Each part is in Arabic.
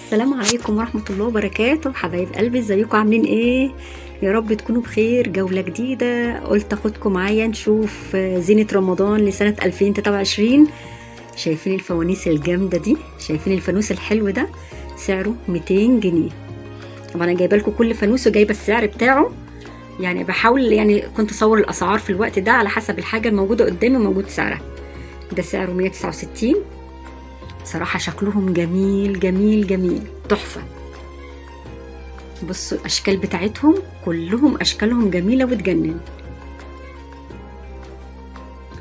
السلام عليكم ورحمة الله وبركاته. حبايب قلبي، ازيكم عاملين ايه؟ يا رب تكونوا بخير. جولة جديدة قلت اخدكم معايا نشوف زينة رمضان لسنة 2023. شايفين الفوانيس الجامدة دي؟ شايفين الفانوس الحلو ده؟ سعره 200 جنيه. طبعا انا جايبه لكم كل فانوس وجايبه السعر بتاعه، يعني بحاول كنت اصور الاسعار في الوقت ده على حسب الحاجة الموجودة قدامي وموجود سعرها. ده سعره 169. صراحة شكلهم جميل جميل جميل، تحفة. بصوا الأشكال بتاعتهم، كلهم أشكالهم جميلة وتجنن.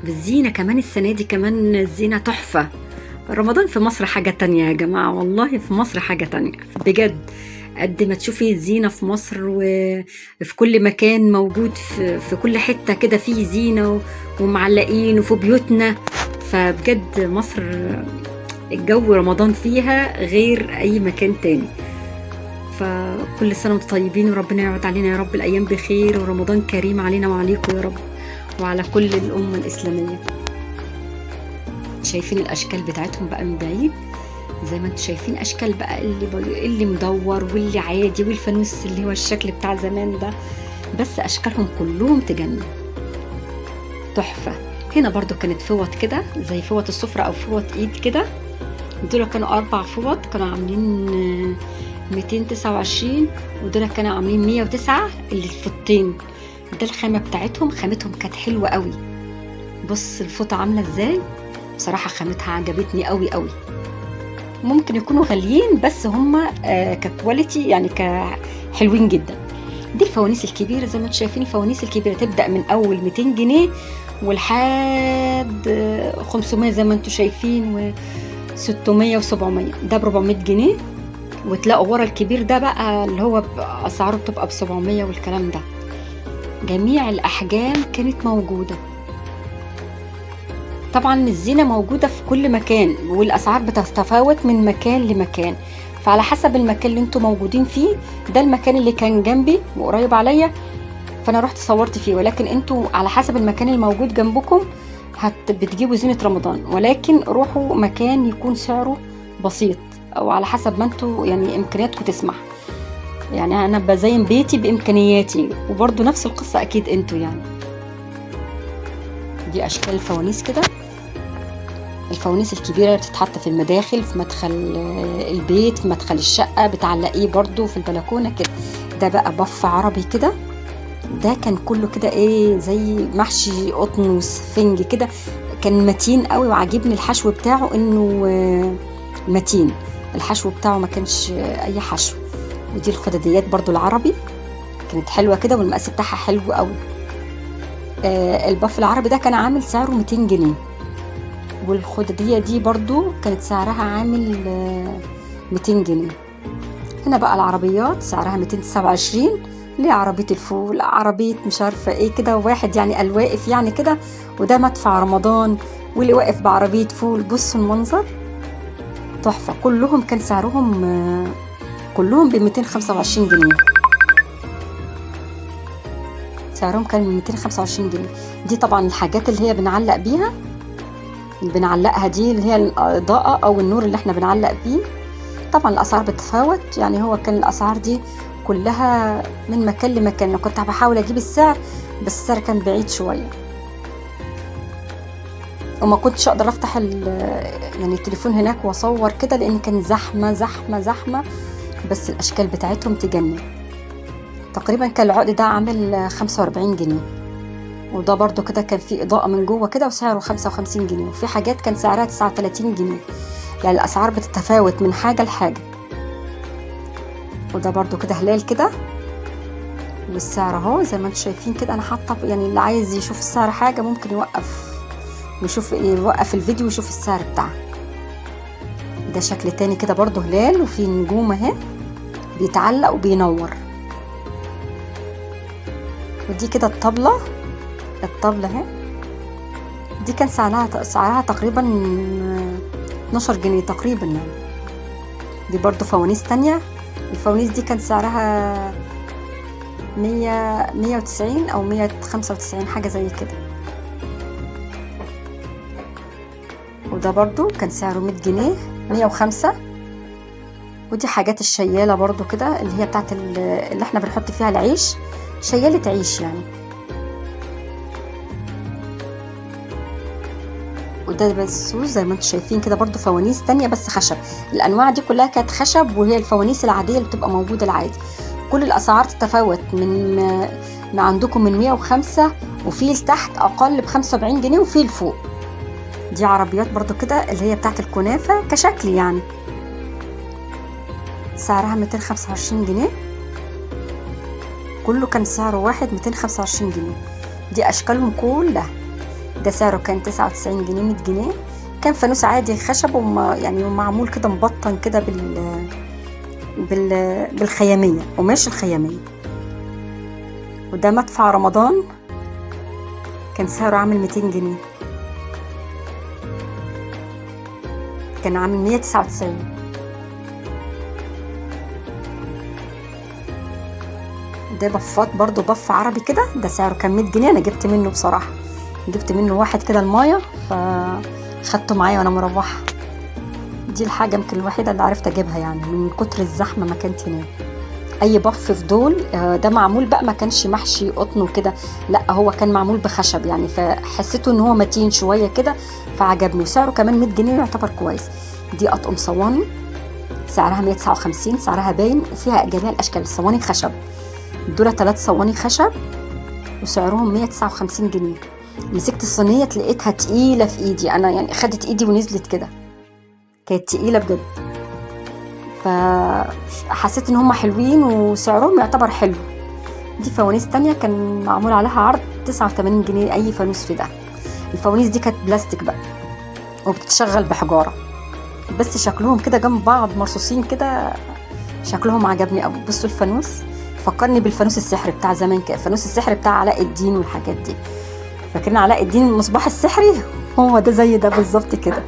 بالزينة كمان السنة دي، كمان الزينة تحفة. رمضان في مصر حاجة تانية يا جماعة، والله في مصر حاجة تانية بجد. قد ما تشوفي الزينة في مصر وفي كل مكان موجود، في كل حتة كده فيه زينة ومعلقين وفي بيوتنا. فبجد مصر الجو رمضان فيها غير اي مكان تاني. فكل سنة وانتم طيبين، وربنا يعود علينا يا رب الايام بخير، ورمضان كريم علينا وعليكم يا رب، وعلى كل الامة الاسلامية. شايفين الاشكال بتاعتهم بقى من بعيد، زي ما انتم شايفين اشكال بقى اللي مدور واللي عادي، والفانوس اللي هو الشكل بتاع زمان ده، بس اشكالهم كلهم تجنن، تحفة. هنا برضو كانت فوط كده زي فوط السفرة او فوط ايد كده. دول كانوا 4 فوط، كانوا عاملين 229، ودول كانوا عاملين 109 اللي الفوطين. ده الخامة بتاعتهم، خامتهم كانت حلوة قوي. بص الفوطة عاملة ازاي، بصراحة خامتها عجبتني قوي قوي. ممكن يكونوا غاليين بس هما ككواليتي يعني حلوين جدا. دي الفوانيس الكبيرة زي ما انتم شايفين. الفوانيس الكبيرة تبدأ من أول 200 جنيه ولحد 500 زي ما انتم شايفين، 600 و700. ده ب400 جنيه. وتلاقوا ورا الكبير ده بقى اللي هو اسعاره بتبقى ب700 والكلام ده. جميع الاحجام كانت موجوده. طبعا الزينه موجوده في كل مكان، والاسعار بتتفاوت من مكان لمكان، فعلى حسب المكان اللي انتوا موجودين فيه. ده المكان اللي كان جنبي وقريب عليا، فانا رحت صورت فيه. ولكن انتوا على حسب المكان الموجود جنبكم بتجيبوا زينة رمضان، ولكن روحوا مكان يكون سعره بسيط، او على حسب ما انتوا يعني امكانياتكم تسمح. يعني انا بزين بيتي بامكانياتي، وبرضو نفس القصة اكيد انتوا يعني. دي اشكال الفوانيس كده. الفوانيس الكبيرة بتتحط في المداخل، في مدخل البيت، في مدخل الشقة، بتعلقيه برضو في البلكونة كده. ده بقى بف عربي كده. ده كان كله كده ايه زي محشي قطن وسفنج كده، كان متين قوي وعجبني الحشو بتاعه انه متين. الحشو بتاعه ما كانش اي حشو. ودي الخدديات برضو العربي كانت حلوة كده، والمقاس بتاعها حلو قوي. البف العربي ده كان عامل سعره 200 جنيه، والخددية دي برضو كانت سعرها عامل 200 جنيه. هنا بقى العربيات سعرها 229، ليه عربية الفول، عربية مش عارفة ايه كده، واحد يعني الواقف يعني كده، وده مدفع رمضان واللي واقف بعربية فول. بصوا المنظر تحفة. كلهم كان سعرهم كلهم ب 225 جنيه. سعرهم كان 225 جنيه. دي طبعا الحاجات اللي هي بنعلق بيها، اللي بنعلقها دي اللي هي الإضاءة أو النور اللي احنا بنعلق بيه. طبعا الأسعار بتتفاوت، يعني هو كان الأسعار دي كلها من مكان لمكان. انا كنت بحاول اجيب السعر بس السعر كان بعيد شويه، وما كنتش اقدر افتح يعني التليفون هناك واصور كده، لان كان زحمه زحمه زحمه. بس الاشكال بتاعتهم تجنن. تقريبا كان العقد ده عامل 45 جنيه، وده برضو كده كان فيه اضاءه من جوه كده وسعره 55 جنيه، وفي حاجات كان سعرها 39 جنيه. يعني الاسعار بتتفاوت من حاجه لحاجه. وده برضو كده هلال كده، والسعر اهو زي ما انتم شايفين كده. انا حاطه يعني اللي عايز يشوف السعر حاجه ممكن يوقف الفيديو ويشوف السعر بتاعه. ده شكل تاني كده برضو هلال، وفي نجوم اهي بيتعلق وبينور. ودي كده الطبله اهي. دي كان سعرها تقريبا 12 جنيه تقريبا يعني. دي برضو فوانيس تانية. الفوانيس دي كان سعرها 190 او 195 حاجة زي كده. وده برضو كان سعره 100 جنيه 105. ودي حاجات الشيالة برضو كده اللي هي بتاعت اللي احنا بنحط فيها العيش، شيالة عيش يعني. وده بس زي ما انتم شايفين كده برضو فوانيس تانية بس خشب. الانواع دي كلها كانت خشب، وهي الفوانيس العادية اللي بتبقى موجودة العادي. كل الاسعار تتفاوت من ما عندكم من 105، وفي لتحت اقل ب75 جنيه، وفي لفوق. دي عربيات برضو كده اللي هي بتاعت الكنافة كشكل يعني، سعرها 225 جنيه. كله كان سعره واحد 225 جنيه. دي اشكالهم كلها. ده سعره كان 99 جنيه 100 جنيه. كان فانوس عادي خشب يعني معمول كده مبطن كده بالخيامية، قماش الخيامية. وده مدفع رمضان كان سعره عامل 200 جنيه، كان عامل 199. ده بفات برضو، بف عربي كده، ده سعره كان 100 جنيه. انا جبت منه بصراحة، جبت منه واحد كده المايه فخدته معايا وانا مروحه. دي الحاجه يمكن الوحيده اللي عرفت اجيبها يعني، من كتر الزحمه ما كانت هناك. اي بف في دول. ده معمول بقى ما كانش محشي قطن وكده، لا هو كان معمول بخشب يعني، فحسيته ان هو متين شويه كده فعجبني. وسعره كمان 100 جنيه يعتبر كويس. دي اطقم صواني سعرها 159، سعرها باين، وفيها جميع الاشكال. الصواني خشب دول 3 صواني خشب وسعرهم 159 جنيه. مسكت الصينيه لقيتها تقيله في ايدي انا يعني، خدت ايدي ونزلت كده، كانت تقيله بجد. فحسيت ان هم حلوين وسعرهم يعتبر حلو. دي فوانيس تانية كان معمول عليها عرض 89 جنيه اي فانوس في ده. الفوانيس دي كانت بلاستيك بقى وبتتشغل بحجاره، بس شكلهم كده جنب بعض مرصوصين كده، شكلهم عجبني قوي. بصوا الفانوس فكرني بالفانوس السحري بتاع زمان كده، الفانوس السحري بتاع علاء الدين والحاجات دي. فاكرين علاء الدين المصباح السحري؟ هو ده زي ده بالظبط كده.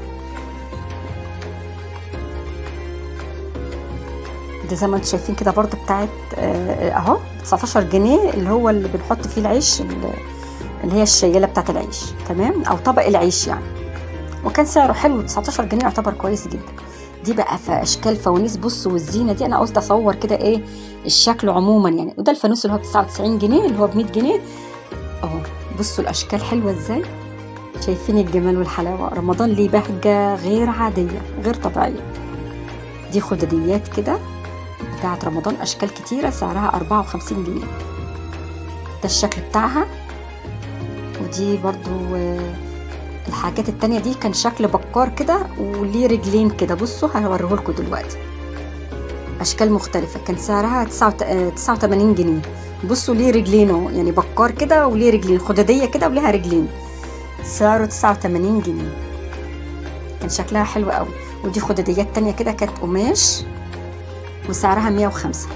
ده زي ما انتم شايفين كده برضو بتاعت اهو 19 جنيه، اللي هو اللي بنحط فيه العيش، اللي هي الشياله بتاعت العيش، تمام، او طبق العيش يعني. وكان سعره حلو 19 جنيه يعتبر كويس جدا. دي بقى في اشكال فوانيس. بصوا والزينه دي انا قلت اصور كده ايه الشكل عموما يعني. وده الفانوس اللي هو ب 99 جنيه اللي هو ب 100 جنيه اهو. بصوا الاشكال حلوه ازاي، شايفين الجمال والحلاوه. رمضان ليه بهجه غير عاديه غير طبيعيه. دي خدديات كده بتاعت رمضان، اشكال كتيره سعرها 54 جنيه. ده الشكل بتاعها. ودي برضو الحاجات التانية دي كان شكل بكار كده وليه رجلين كده. بصوا هوريهولكوا دلوقتي اشكال مختلفه، كان سعرها 89 جنيه. بصوا ليه رجلين اهو، يعني بكار كده وليه رجلين، خدديه كده وليها رجلين، سعره 89 جنيه. كان شكلها حلو قوي. ودي خدديات تانية كده كانت قماش وسعرها 105،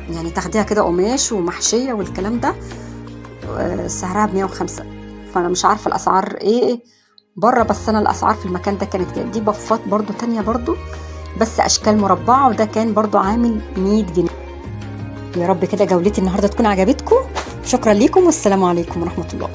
يعني تاخديها كده قماش ومحشيه والكلام ده، سعرها ب 105. فانا مش عارفه الاسعار ايه بره، بس انا الاسعار في المكان ده كانت كده. دي بفات برضو تانية برضو بس اشكال مربعه، وده كان برضو عامل 100 جنيه. يا رب كده جولتي النهارده تكون عجبتكم. شكرا ليكم والسلام عليكم ورحمه الله.